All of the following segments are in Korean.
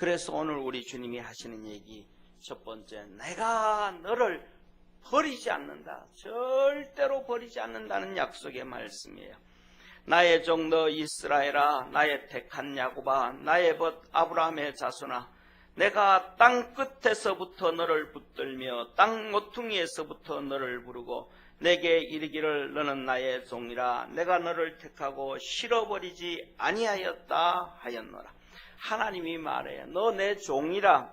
그래서 오늘 우리 주님이 하시는 얘기 첫 번째, 내가 너를 버리지 않는다. 절대로 버리지 않는다는 약속의 말씀이에요. 나의 종 너 이스라엘아, 나의 택한 야곱아, 나의 벗 아브라함의 자손아, 내가 땅 끝에서부터 너를 붙들며 땅 모퉁이에서부터 너를 부르고 내게 이르기를 너는 나의 종이라, 내가 너를 택하고 실어버리지 아니하였다 하였노라. 하나님이 말해요. 너 내 종이라,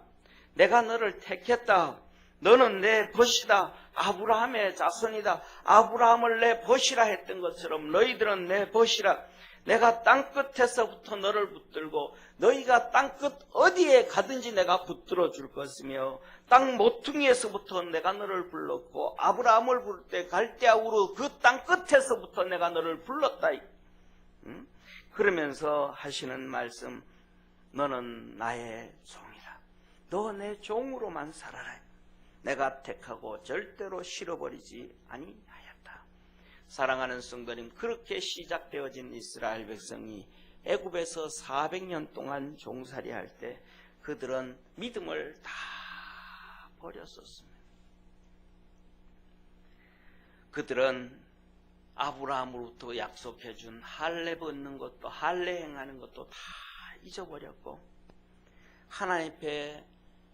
내가 너를 택했다. 너는 내 벗이다. 아브라함의 자손이다. 아브라함을 내 벗이라 했던 것처럼 너희들은 내 벗이라. 내가 땅끝에서부터 너를 붙들고 너희가 땅끝 어디에 가든지 내가 붙들어 줄 것이며 땅 모퉁이에서부터 내가 너를 불렀고 아브라함을 부를 때 갈대아 우르 그 땅끝에서부터 내가 너를 불렀다. 그러면서 하시는 말씀, 너는 나의 종이라. 너 내 종으로만 살아라. 내가 택하고 절대로 실어버리지 아니하였다. 사랑하는 성도님, 그렇게 시작되어진 이스라엘 백성이 애굽에서 400년 동안 종살이할 때 그들은 믿음을 다 버렸었습니다. 그들은 아브라함으로부터 약속해 준 할례 벗는 것도 할례 행하는 것도 다 잊어버렸고 하나님 앞에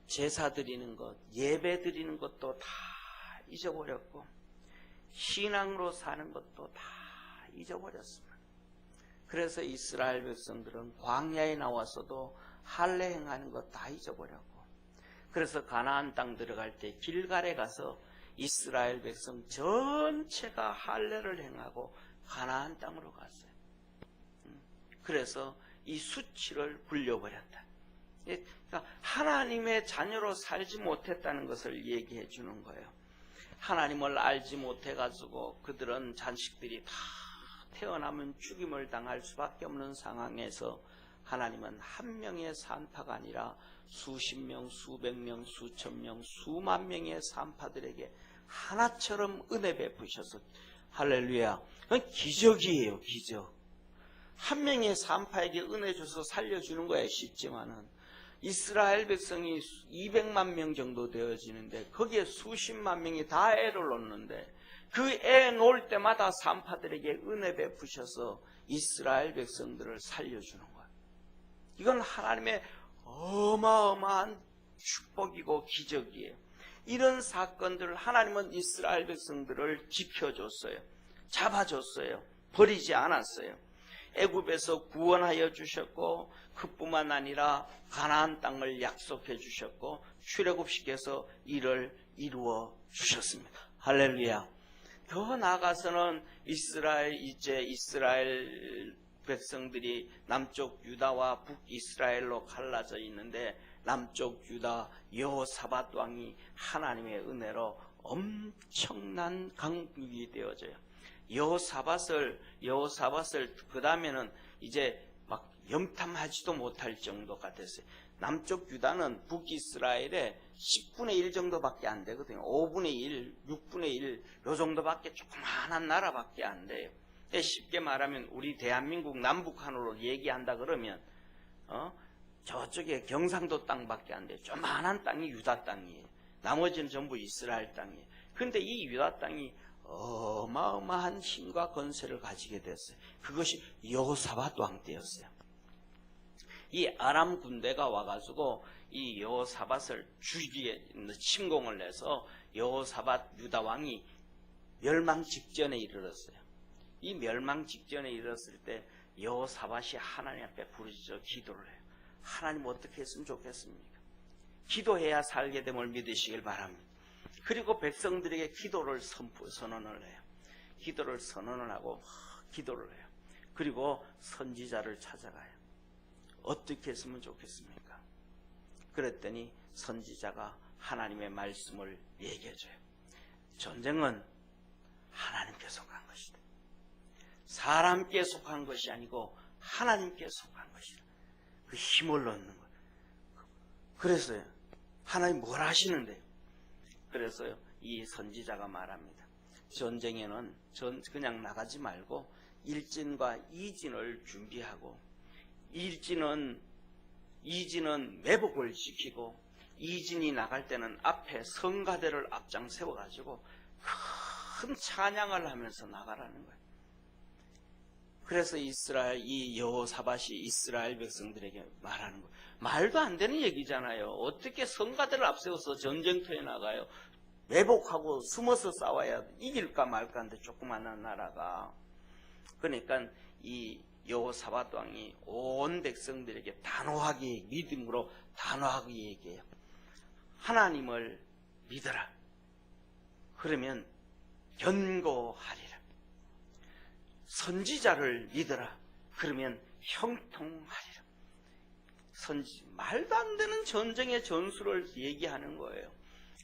제사 드리는 것, 예배 드리는 것도 다 잊어버렸고 신앙으로 사는 것도 다 잊어버렸습니다. 그래서 이스라엘 백성들은 광야에 나와서도 할례 행하는 것 다 잊어버렸고 그래서 가나안 땅 들어갈 때 길갈에 가서 이스라엘 백성 전체가 할례를 행하고 가나안 땅으로 갔어요. 그래서 이 수치를 불려버렸다. 그러니까 하나님의 자녀로 살지 못했다는 것을 얘기해 주는 거예요. 하나님을 알지 못해가지고 그들은 자식들이 다 태어나면 죽임을 당할 수밖에 없는 상황에서 하나님은 한 명의 산파가 아니라 수십 명, 수백 명, 수천 명, 수만 명의 산파들에게 하나처럼 은혜 베푸셔서 할렐루야. 그건 기적이에요, 기적. 한 명의 산파에게 은혜 줘서 살려주는 거야 쉽지만은 이스라엘 백성이 200만 명 정도 되어지는데 거기에 수십만 명이 다 애를 놓는데 그 애 놓을 때마다 산파들에게 은혜 베푸셔서 이스라엘 백성들을 살려주는 거야. 이건 하나님의 어마어마한 축복이고 기적이에요. 이런 사건들을 하나님은 이스라엘 백성들을 지켜줬어요. 잡아줬어요. 버리지 않았어요. 애굽에서 구원하여 주셨고 그뿐만 아니라 가나안 땅을 약속해 주셨고 출애굽시켜서 이를 이루어 주셨습니다. 할렐루야. 더 나아가서는 이스라엘 백성들이 남쪽 유다와 북이스라엘로 갈라져 있는데 남쪽 유다 여호사밧 왕이 하나님의 은혜로 엄청난 강국이 되어져요. 여호사밧을 그 다음에는 이제 막 염탐하지도 못할 정도가 됐어요. 남쪽 유다는 북이스라엘의 10분의 1 정도밖에 안 되거든요. 5분의 1, 6분의 1 요 정도밖에 조그마한 나라밖에 안 돼요. 쉽게 말하면 우리 대한민국 남북한으로 얘기한다 그러면 저쪽에 경상도 땅밖에 안 돼요. 조그마한 땅이 유다 땅이에요. 나머지는 전부 이스라엘 땅이에요. 그런데 이 유다 땅이 어마어마한 힘과 건세를 가지게 됐어요. 그것이 여호사밧 왕 때였어요. 이 아람 군대가 와가지고 이 여호사밧을 죽이게 침공을 해서 여호사밧 유다 왕이 멸망 직전에 이르렀어요. 이 멸망 직전에 이르렀을 때 여호사밧이 하나님 앞에 부르짖어 기도를 해요. 하나님 어떻게 했으면 좋겠습니까? 기도해야 살게 됨을 믿으시길 바랍니다. 그리고 백성들에게 기도를 선언을 해요. 기도를 선언을 하고 기도를 해요. 그리고 선지자를 찾아가요. 어떻게 했으면 좋겠습니까? 그랬더니 선지자가 하나님의 말씀을 얘기해줘요. 전쟁은 하나님께 속한 것이다. 사람께 속한 것이 아니고 하나님께 속한 것이다. 그 힘을 넣는 거예요. 그래서요. 하나님 뭘 하시는데? 그래서 이 선지자가 말합니다. 전쟁에는 그냥 나가지 말고 1진과 2진을 준비하고 1진은 이진은 매복을 시키고 이진이 나갈 때는 앞에 성가대를 앞장 세워가지고 큰 찬양을 하면서 나가라는 거예요. 그래서 이 여호사밧이 이스라엘 백성들에게 말하는 거예요. 말도 안 되는 얘기잖아요. 어떻게 성가대를 앞세워서 전쟁터에 나가요? 매복하고 숨어서 싸워야 이길까 말까 하는데 조그마한 나라가. 그러니까 이 여호사밧 왕이 온 백성들에게 단호하게 믿음으로 단호하게 얘기해요. 하나님을 믿어라. 그러면 견고하리라. 선지자를 믿어라. 그러면 형통하리라. 말도 안 되는 전쟁의 전술을 얘기하는 거예요.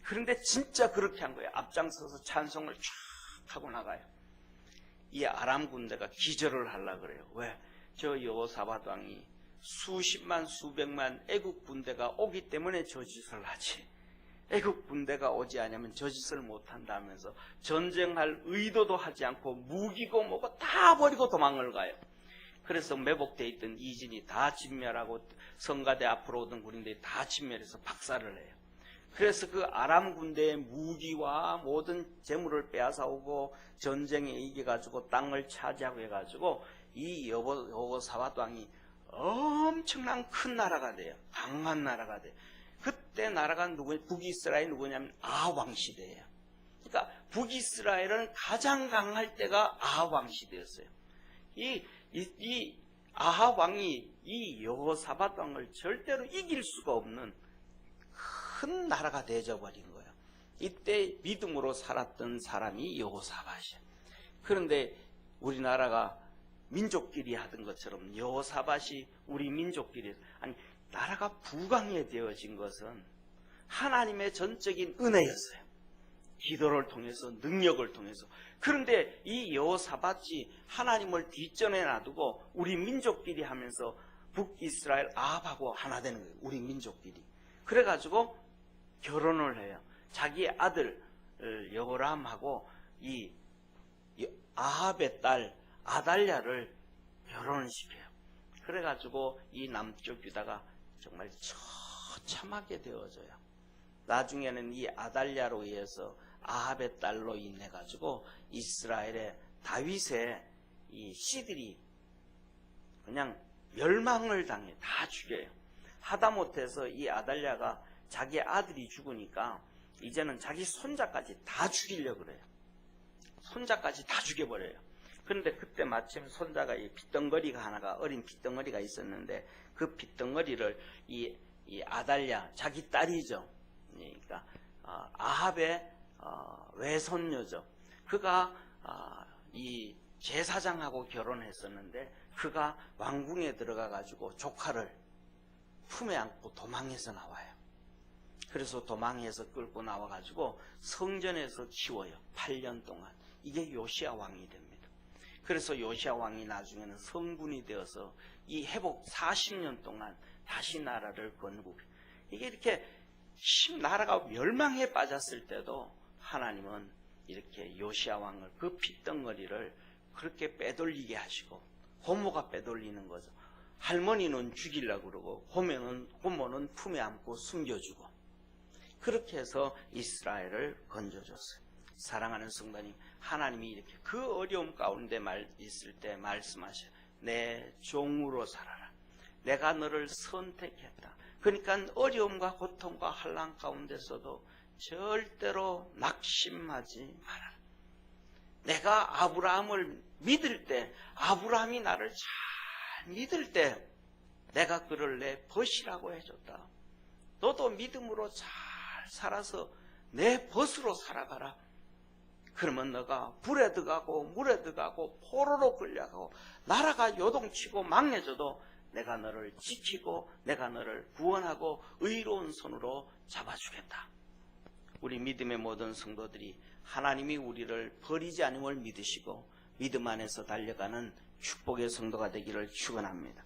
그런데 진짜 그렇게 한 거예요. 앞장서서 찬송을 쫙 하고 나가요. 이 아람 군대가 기절을 하려고 그래요. 왜? 저 여호사밧 왕이 수십만 수백만 애국 군대가 오기 때문에 저 짓을 하지. 애국 군대가 오지 않으면 저 짓을 못한다면서 전쟁할 의도도 하지 않고 무기고 뭐고 다 버리고 도망을 가요. 그래서 매복되어 있던 이진이 다 진멸하고 성가대 앞으로 오던 군인들이 다 진멸해서 박살을 내요. 그래서 그 아람 군대의 무기와 모든 재물을 빼앗아오고 전쟁에 이겨가지고 땅을 차지하고 해가지고 이 여호사밧 왕이 엄청난 큰 나라가 돼요. 강한 나라가 돼요. 그때 나라가 북이스라엘이 누구냐면 아왕 시대예요. 그러니까 북이스라엘은 가장 강할 때가 아왕 시대였어요. 이 아합 왕이 이 여호사밧 왕을 절대로 이길 수가 없는 큰 나라가 되어버린 거예요. 이때 믿음으로 살았던 사람이 여호사밧이에요. 그런데 우리나라가 민족끼리 하던 것처럼 여호사밧이 우리 민족끼리, 아니 나라가 부강해 되어진 것은 하나님의 전적인 은혜였어요. 기도를 통해서, 능력을 통해서. 그런데 이 여호사밧이 하나님을 뒷전에 놔두고 우리 민족끼리 하면서 북이스라엘 아합하고 하나 되는 거예요. 우리 민족끼리. 그래가지고 결혼을 해요. 자기 아들 여호람하고 이 아합의 딸 아달랴를 결혼을 시켜요. 그래가지고 이 남쪽 유다가 정말 처참하게 되어져요. 나중에는 이 아달랴로 의해서 아합의 딸로 인해 가지고 이스라엘의 다윗의 이 씨들이 그냥 멸망을 당해 다 죽여요. 하다못해서 이 아달랴가 자기 아들이 죽으니까 이제는 자기 손자까지 다 죽이려고 그래요. 손자까지 다 죽여버려요. 그런데 그때 마침 손자가 이 핏덩거리가 하나가, 어린 핏덩거리가 있었는데 그 핏덩거리를 이 아달랴, 자기 딸이죠. 그러니까 아합의 외손녀죠. 그가 이 제사장하고 결혼했었는데 그가 왕궁에 들어가 가지고 조카를 품에 안고 도망해서 나와요. 그래서 도망해서 끌고 나와 가지고 성전에서 키워요. 8년 동안. 이게 요시야 왕이 됩니다. 그래서 요시야 왕이 나중에는 성군이 되어서 이 회복 40년 동안 다시 나라를 건국해요. 이게 이렇게 나라가 멸망에 빠졌을 때도 하나님은 이렇게 요시야 왕을, 그 핏덩어리를 그렇게 빼돌리게 하시고, 고모가 빼돌리는 거죠. 할머니는 죽이려고 그러고 고모는 품에 안고 숨겨주고, 그렇게 해서 이스라엘을 건져줬어요. 사랑하는 성도님, 하나님이 이렇게 그 어려움 가운데 있을 때 말씀하셔요. 내 종으로 살아라. 내가 너를 선택했다. 그러니까 어려움과 고통과 환난 가운데서도 절대로 낙심하지 마라. 내가 아브라함을 믿을 때, 아브라함이 나를 잘 믿을 때 내가 그를 내 벗이라고 해줬다. 너도 믿음으로 잘 살아서 내 벗으로 살아가라. 그러면 너가 불에 들어가고 물에 들어가고 포로로 끌려가고 나라가 요동치고 망해져도 내가 너를 지키고 내가 너를 구원하고 의로운 손으로 잡아주겠다. 우리 믿음의 모든 성도들이 하나님이 우리를 버리지 않음을 믿으시고 믿음 안에서 달려가는 축복의 성도가 되기를 축원합니다.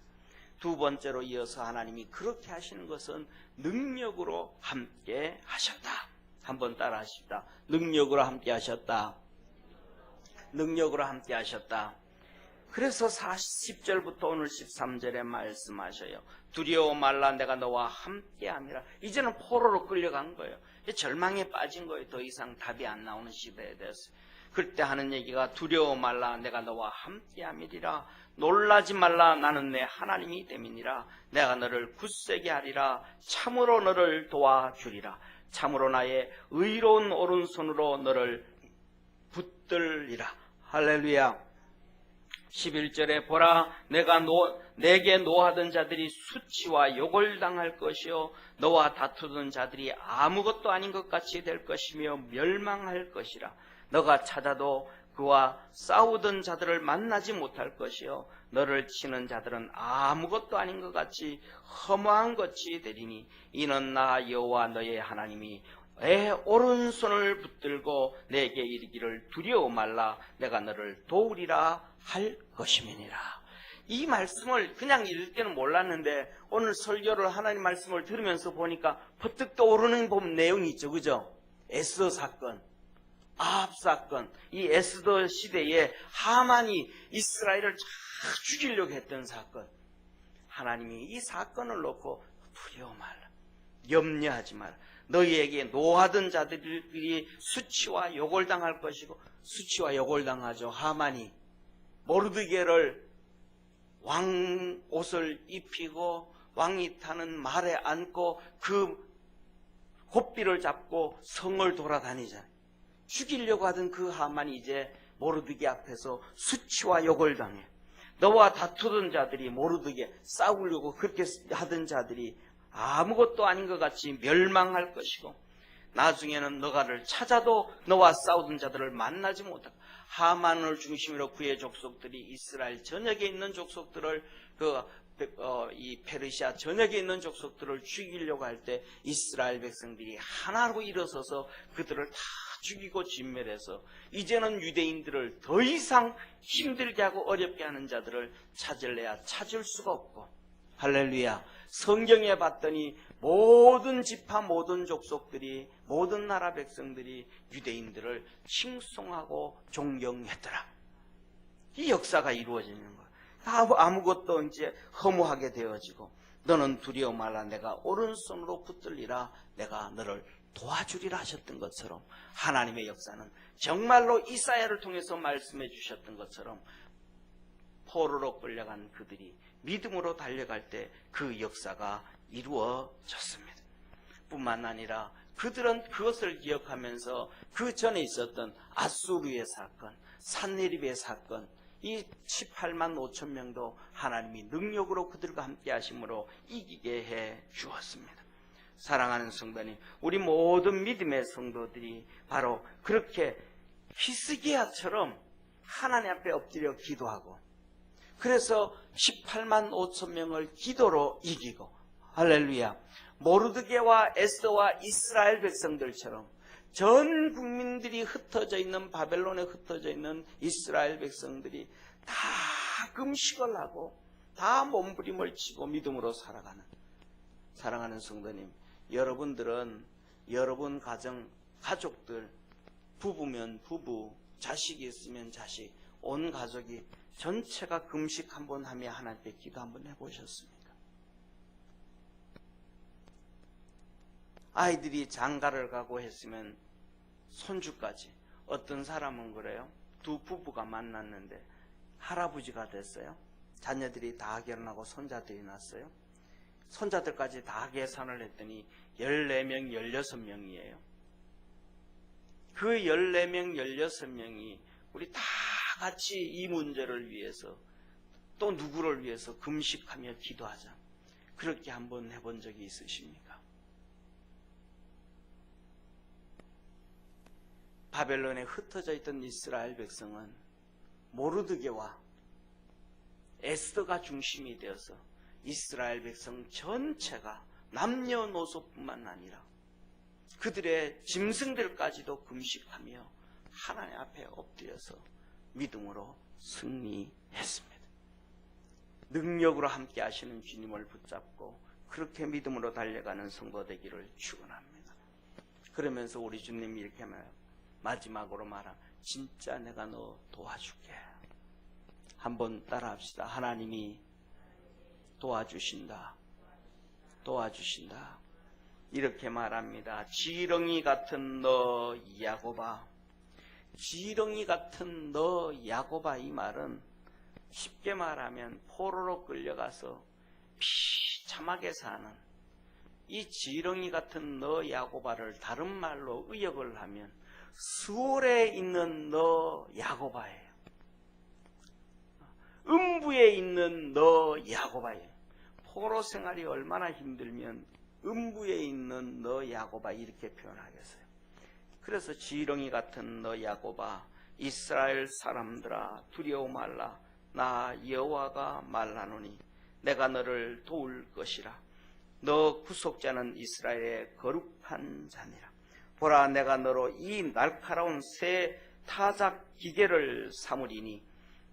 두 번째로 이어서 하나님이 그렇게 하시는 것은 능력으로 함께 하셨다. 한번 따라 하십시다. 능력으로 함께 하셨다. 능력으로 함께 하셨다. 그래서 10절부터 오늘 13절에 말씀하셔요. 두려워 말라, 내가 너와 함께함이라. 이제는 포로로 끌려간 거예요. 절망에 빠진 거예요. 더 이상 답이 안 나오는 시대에 대해서. 그때 하는 얘기가 두려워 말라, 내가 너와 함께함이리라. 놀라지 말라, 나는 내 하나님이 됨이니라. 내가 너를 굳세게 하리라. 참으로 너를 도와주리라. 참으로 나의 의로운 오른손으로 너를 붙들리라. 할렐루야. 11절에 보라, 내게 노하던 자들이 수치와 욕을 당할 것이요 너와 다투던 자들이 아무것도 아닌 것 같이 될 것이며 멸망할 것이라. 너가 찾아도 그와 싸우던 자들을 만나지 못할 것이요 너를 치는 자들은 아무것도 아닌 것 같이 허무한 것이 되리니 이는 나 여호와 너의 하나님이 내 오른손을 붙들고 내게 이르기를 두려워 말라, 내가 너를 도우리라 할 것임이니라. 이 말씀을 그냥 읽을 때는 몰랐는데 오늘 설교를 하나님 말씀을 들으면서 보니까 퍼뜩 떠오르는 내용이 있죠. 그죠? 에스더 사건, 아합 사건, 이 에스더 시대에 하만이 이스라엘을 쫙 죽이려고 했던 사건. 하나님이 이 사건을 놓고 두려워 말라, 염려하지 마라. 너희에게 노하던 자들이 수치와 욕을 당할 것이고, 수치와 욕을 당하죠. 하만이 모르드게를 왕 옷을 입히고 왕이 타는 말에 앉고 그 곱비를 잡고 성을 돌아다니잖아요. 죽이려고 하던 그 하만이 이제 모르드게 앞에서 수치와 욕을 당해. 너와 다투던 자들이, 모르드게 싸우려고 그렇게 하던 자들이 아무것도 아닌 것 같이 멸망할 것이고, 나중에는 너가를 찾아도 너와 싸우던 자들을 만나지 못하고, 하만을 중심으로 그의 족속들이 이스라엘 전역에 있는 족속들을 이 페르시아 전역에 있는 족속들을 죽이려고 할 때 이스라엘 백성들이 하나로 일어서서 그들을 다 죽이고 진멸해서 이제는 유대인들을 더 이상 힘들게 하고 어렵게 하는 자들을 찾을래야 찾을 수가 없고, 할렐루야. 성경에 봤더니 모든 지파, 모든 족속들이, 모든 나라 백성들이 유대인들을 칭송하고 존경했더라. 이 역사가 이루어지는 거야. 아무것도 이제 허무하게 되어지고, 너는 두려워 말라, 내가 오른손으로 붙들리라, 내가 너를 도와주리라 하셨던 것처럼, 하나님의 역사는 정말로 이사야를 통해서 말씀해 주셨던 것처럼 포로로 끌려간 그들이 믿음으로 달려갈 때 그 역사가 이루어졌습니다. 뿐만 아니라 그들은 그것을 기억하면서 그 전에 있었던 아수르의 사건, 산헤립의 사건, 이 18만 5천 명도 하나님이 능력으로 그들과 함께 하심으로 이기게 해 주었습니다. 사랑하는 성도님, 우리 모든 믿음의 성도들이 바로 그렇게 히스기야처럼 하나님 앞에 엎드려 기도하고, 그래서 18만 5천 명을 기도로 이기고, 할렐루야, 모르드게와 에스더와 이스라엘 백성들처럼 전 국민들이 흩어져 있는, 바벨론에 흩어져 있는 이스라엘 백성들이 다 금식을 하고 다 몸부림을 치고 믿음으로 살아가는, 사랑하는 성도님, 여러분들은 여러분 가족들, 부부면 부부, 자식이 있으면 자식, 온 가족이 전체가 금식 한번 하며 하나님께 기도 한번 해보셨습니까? 아이들이 장가를 가고 했으면 손주까지, 어떤 사람은 그래요. 두 부부가 만났는데 할아버지가 됐어요. 자녀들이 다 결혼하고 손자들이 났어요. 손자들까지 다 계산을 했더니 14명, 16명이에요. 그 14명, 16명이 우리 다 같이 이 문제를 위해서, 또 누구를 위해서 금식하며 기도하자, 그렇게 한번 해본 적이 있으십니까? 바벨론에 흩어져 있던 이스라엘 백성은 모르드게와 에스더가 중심이 되어서 이스라엘 백성 전체가 남녀노소뿐만 아니라 그들의 짐승들까지도 금식하며 하나님 앞에 엎드려서 믿음으로 승리했습니다. 능력으로 함께 하시는 주님을 붙잡고 그렇게 믿음으로 달려가는 성도 되기를 축원합니다. 그러면서 우리 주님이 이렇게 말해요. 마지막으로 말하, 진짜 내가 너 도와줄게. 한번 따라합시다. 하나님이 도와주신다. 도와주신다. 이렇게 말합니다. 지렁이 같은 너 야곱아. 지렁이 같은 너 야곱아, 이 말은 쉽게 말하면 포로로 끌려가서 비참하게 사는 이 지렁이 같은 너 야곱아를 다른 말로 의역을 하면 수월에 있는 너 야곱아예요. 음부에 있는 너 야곱아예요. 포로 생활이 얼마나 힘들면 음부에 있는 너 야곱아 이렇게 표현하겠어요. 그래서 지렁이 같은 너 야곱아, 이스라엘 사람들아 두려워 말라. 나 여호와가 말하노니 내가 너를 도울 것이라. 너 구속자는 이스라엘의 거룩한 자니라. 보라, 내가 너로 이 날카로운 새 타작 기계를 삼으리니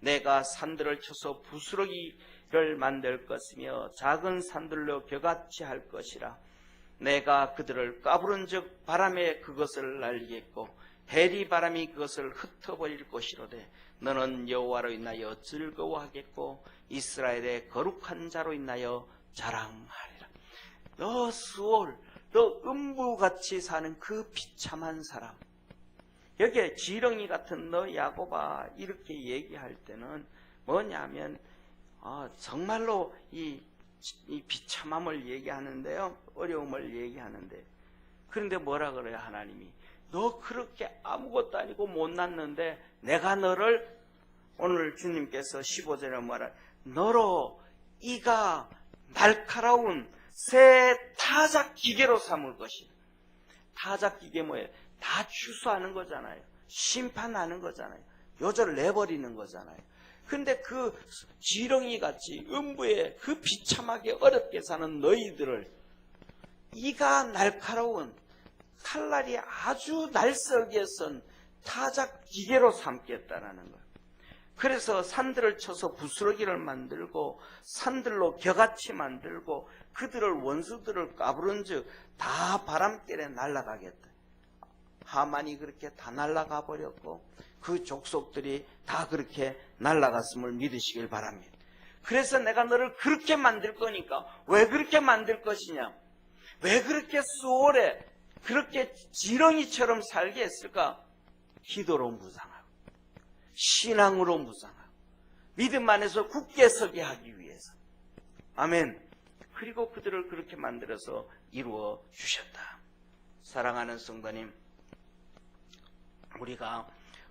내가 산들을 쳐서 부스러기를 만들 것이며 작은 산들로 겨같이 할 것이라. 내가 그들을 까부른 즉 바람에 그것을 날리겠고 해리 바람이 그것을 흩어버릴 것이로되 너는 여호와로 인하여 즐거워하겠고 이스라엘의 거룩한 자로 인하여 자랑하리라. 너 수월, 너 음부같이 사는 그 비참한 사람, 여기에 지렁이 같은 너 야곱아 이렇게 얘기할 때는 뭐냐면 정말로 이 비참함을 얘기하는데요, 어려움을 얘기하는데, 그런데 뭐라 그래요? 하나님이 너 그렇게 아무것도 아니고 못났는데 내가 너를, 오늘 주님께서 15절에 말할 너로 이가 날카로운 새 타작 기계로 삼을 것이다. 타작 기계 뭐예요? 다 추수하는 거잖아요. 심판하는 거잖아요. 요절을 내버리는 거잖아요. 근데 그 지렁이같이 음부에 그 비참하게 어렵게 사는 너희들을 이가 날카로운 칼날이 아주 날쌔게 선 타작 기계로 삼겠다라는 거예요. 그래서 산들을 쳐서 부스러기를 만들고 산들로 겨같이 만들고 그들을 원수들을 까부른 즉 다 바람결에 날아가겠다. 하만이 그렇게 다 날아가 버렸고 그 족속들이 다 그렇게 날아갔음을 믿으시길 바랍니다. 그래서 내가 너를 그렇게 만들 거니까, 왜 그렇게 만들 것이냐, 왜 그렇게 수월해 그렇게 지렁이처럼 살게 했을까? 기도로 무장하고 신앙으로 무장하고 믿음 안에서 굳게 서게 하기 위해서. 아멘. 그리고 그들을 그렇게 만들어서 이루어 주셨다. 사랑하는 성도님, 우리가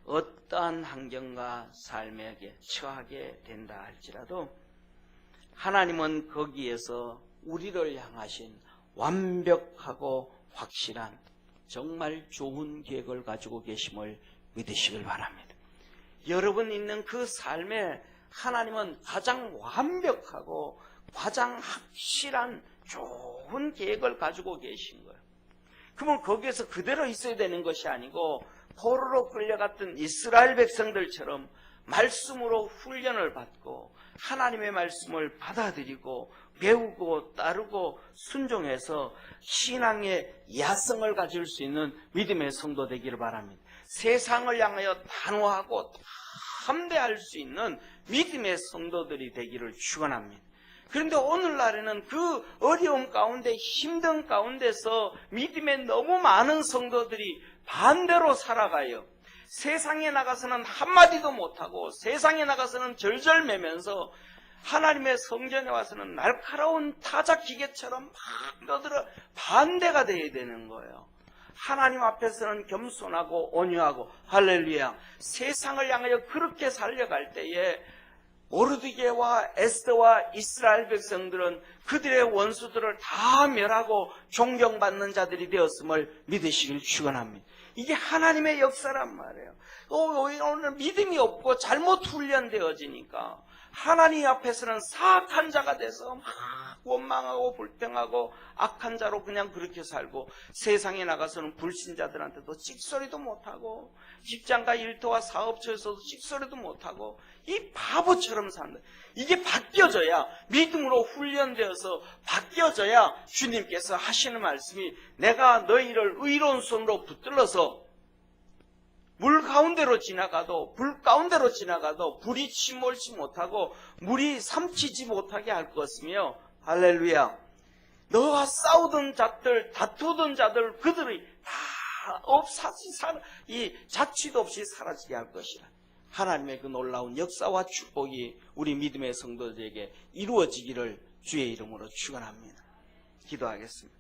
어떠한 환경과 삶에 처하게 된다 할지라도 하나님은 거기에서 우리를 향하신 완벽하고 확실한 정말 좋은 계획을 가지고 계심을 믿으시길 바랍니다. 여러분 있는 그 삶에 하나님은 가장 완벽하고 가장 확실한 좋은 계획을 가지고 계신 거예요. 그러면 거기에서 그대로 있어야 되는 것이 아니고 포로로 끌려갔던 이스라엘 백성들처럼 말씀으로 훈련을 받고 하나님의 말씀을 받아들이고 배우고 따르고 순종해서 신앙의 야성을 가질 수 있는 믿음의 성도 되기를 바랍니다. 세상을 향하여 단호하고 담대할 수 있는 믿음의 성도들이 되기를 축원합니다. 그런데 오늘날에는 그 어려움 가운데 힘든 가운데서 믿음에 너무 많은 성도들이 반대로 살아가요. 세상에 나가서는 한마디도 못하고 세상에 나가서는 절절매면서 하나님의 성전에 와서는 날카로운 타작 기계처럼 막 너들은 반대가 되어야 되는 거예요. 하나님 앞에서는 겸손하고 온유하고 할렐루야. 세상을 향하여 그렇게 살려갈 때에 모르드게와 에스더와 이스라엘 백성들은 그들의 원수들을 다 멸하고 존경받는 자들이 되었음을 믿으시길 축원합니다. 이게 하나님의 역사란 말이에요. 오늘 믿음이 없고 잘못 훈련되어지니까 하나님 앞에서는 사악한 자가 돼서 막 원망하고 불평하고 악한 자로 그냥 그렇게 살고, 세상에 나가서는 불신자들한테도 찍소리도 못하고 직장과 일터와 사업처에서도 찍소리도 못하고 이 바보처럼 산다. 이게 바뀌어져야, 믿음으로 훈련되어서 바뀌어져야 주님께서 하시는 말씀이 내가 너희를 의로운 손으로 붙들어서 물 가운데로 지나가도 불 가운데로 지나가도 불이 침몰치 못하고 물이 삼키지 못하게 할 것이며 할렐루야. 너와 싸우던 자들 다투던 자들 그들이 다 이 자취도 없이 사라지게 할 것이라. 하나님의 그 놀라운 역사와 축복이 우리 믿음의 성도들에게 이루어지기를 주의 이름으로 축원합니다. 기도하겠습니다.